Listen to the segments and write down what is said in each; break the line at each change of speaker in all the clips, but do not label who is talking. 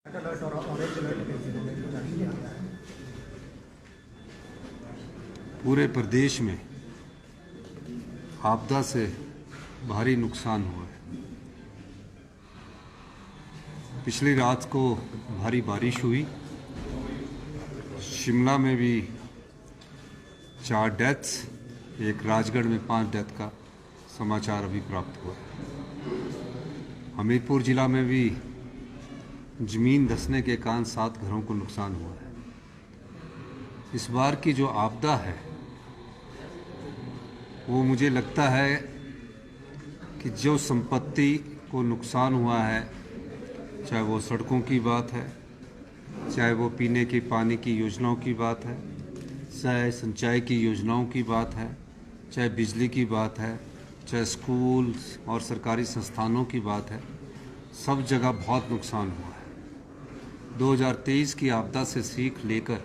Alert और orange alert के जिलों में जारी किया गया है।
पूरे प्रदेश में आपदा से भारी नुकसान हुआ है। पिछली रात को भारी बारिश हुई। शिमला में भी 4 डेथ्स, एक राजगढ़ में 5 डेथ का समाचार अभी प्राप्त हुआ है। हमीरपुर जिला में भी ज़मीन धंसने के कारण 7 घरों को नुकसान हुआ है। इस बार की जो आपदा है वो मुझे लगता है कि जो संपत्ति को नुकसान हुआ है, चाहे वो सड़कों की बात है, चाहे वो पीने के पानी की योजनाओं की बात है, चाहे सिंचाई की योजनाओं की बात है, चाहे बिजली की बात है, चाहे स्कूल और सरकारी संस्थानों की बात है, सब जगह बहुत नुकसान हुआ है। 2023 की आपदा से सीख लेकर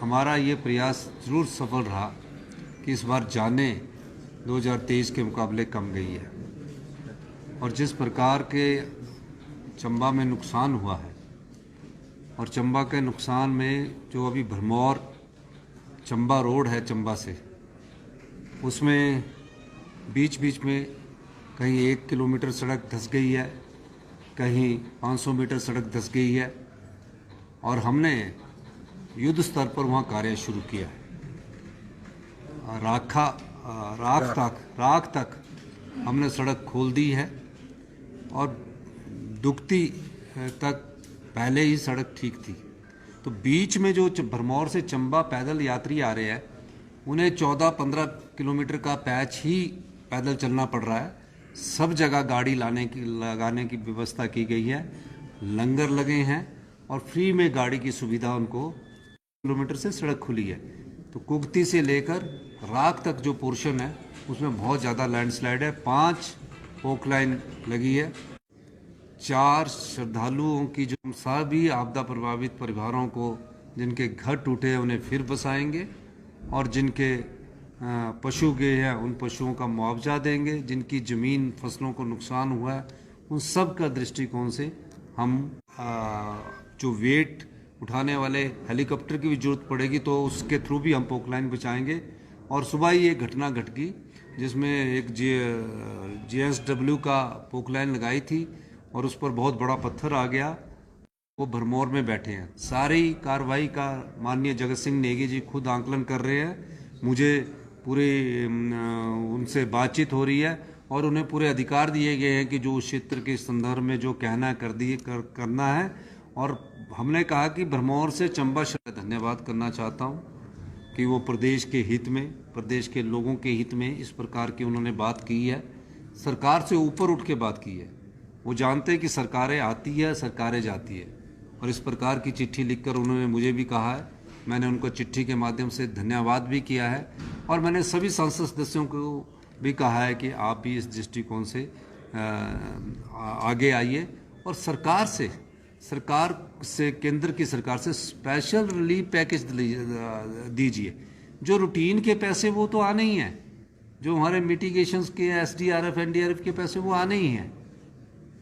हमारा ये प्रयास ज़रूर सफल रहा कि इस बार जानें 2023 के मुकाबले कम गई है। और जिस प्रकार के चंबा में नुकसान हुआ है, और चंबा के नुकसान में जो अभी भरमौर चंबा रोड है चंबा से, उसमें बीच बीच में कहीं 1 किलोमीटर सड़क धंस गई है, कहीं 500 मीटर सड़क धंस गई है। और हमने युद्ध स्तर पर वहाँ कार्य शुरू किया है। राख तक हमने सड़क खोल दी है, और दुगती तक पहले ही सड़क ठीक थी। तो बीच में जो भरमौर से चंबा पैदल यात्री आ रहे हैं, उन्हें 14-15 किलोमीटर का पैच ही पैदल चलना पड़ रहा है। सब जगह गाड़ी लगाने की व्यवस्था की गई है, लंगर लगे हैं और फ्री में गाड़ी की सुविधा उनको किलोमीटर से सड़क खुली है। तो कुगती से लेकर राख तक जो पोर्शन है उसमें बहुत ज़्यादा लैंडस्लाइड है। 5 पोक लाइन लगी है। 4 श्रद्धालुओं की जो सभी आपदा प्रभावित परिवारों को जिनके घर टूटे हैं उन्हें फिर बसाएंगे, और जिनके पशु गए हैं उन पशुओं का मुआवजा देंगे। जिनकी ज़मीन फसलों को नुकसान हुआ है उन सब का दृष्टिकोण से हम जो वेट उठाने वाले हेलीकॉप्टर की भी जरूरत पड़ेगी तो उसके थ्रू भी हम पोकलाइन बचाएंगे। और सुबह ही एक घटना घट गई जिसमें एक JSW का पोकलाइन लगाई थी और उस पर बहुत बड़ा पत्थर आ गया। वो भरमौर में बैठे हैं। सारी कार्रवाई का माननीय जगत सिंह नेगी जी खुद आंकलन कर रहे हैं। मुझे पूरे उनसे बातचीत हो रही है और उन्हें पूरे अधिकार दिए गए हैं कि जो उस क्षेत्र के संदर्भ में जो कहना है करना है। और हमने कहा कि भरमौर से चंबा धन्यवाद करना चाहता हूं कि वो प्रदेश के हित में, प्रदेश के लोगों के हित में इस प्रकार की उन्होंने बात की है। सरकार से ऊपर उठ के बात की है। वो जानते हैं कि सरकारें आती है, सरकारें जाती है, और इस प्रकार की चिट्ठी लिखकर उन्होंने मुझे भी कहा है। मैंने उनको चिट्ठी के माध्यम से धन्यवाद भी किया है, और मैंने सभी संसद सदस्यों को भी कहा है कि आप भी इस दृष्टिकोण से आगे आइए और सरकार से केंद्र की सरकार से स्पेशल रिलीफ पैकेज दीजिए। जो रूटीन के पैसे वो तो आने ही हैं, जो हमारे मिटिगेशंस के SDRF NDRF के पैसे वो आने ही हैं।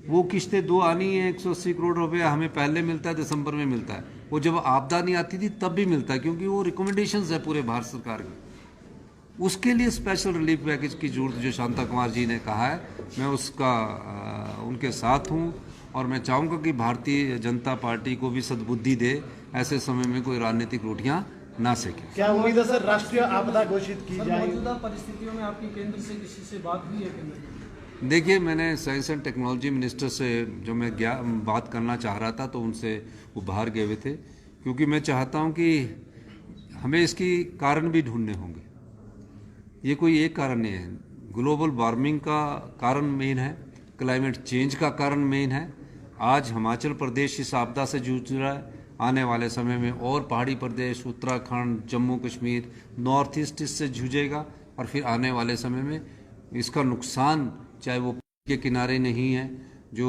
वो किस्तें 2 आनी है। 180 करोड़ रुपया हमें पहले मिलता है, दिसंबर में मिलता है। वो जब आपदा नहीं आती थी तब भी मिलता है, क्योंकि वो रिकमेंडेशंस है पूरे भारत सरकार की। उसके लिए स्पेशल रिलीफ पैकेज की जरूरत जो शांता कुमार जी ने कहा है, मैं उनके साथ हूँ। और मैं चाहूँगा कि भारतीय जनता पार्टी को भी सद्बुद्धि दे, ऐसे समय में कोई राजनीतिक रोटियाँ ना सेके।
क्या उम्मीद है सर राष्ट्रीय आपदा घोषित की जाए?
मौजूदा परिस्थितियों में आपकी केंद्र से किसी से बात हुई है केंद्र?
देखिए, मैंने साइंस एंड टेक्नोलॉजी मिनिस्टर से जो मैं बात करना चाह रहा था तो उनसे वो बाहर गए हुए थे, क्योंकि मैं चाहता हूँ कि हमें इसकी कारण भी ढूंढने होंगे। ये कोई एक कारण नहीं है। ग्लोबल वार्मिंग का कारण मेन है, क्लाइमेट चेंज का कारण मेन है। आज हिमाचल प्रदेश इस आपदा से जूझ रहा है। आने वाले समय में और पहाड़ी प्रदेश, उत्तराखंड, जम्मू कश्मीर, नॉर्थ ईस्ट इससे जूझेगा। और फिर आने वाले समय में इसका नुकसान, चाहे वो के किनारे नहीं है, जो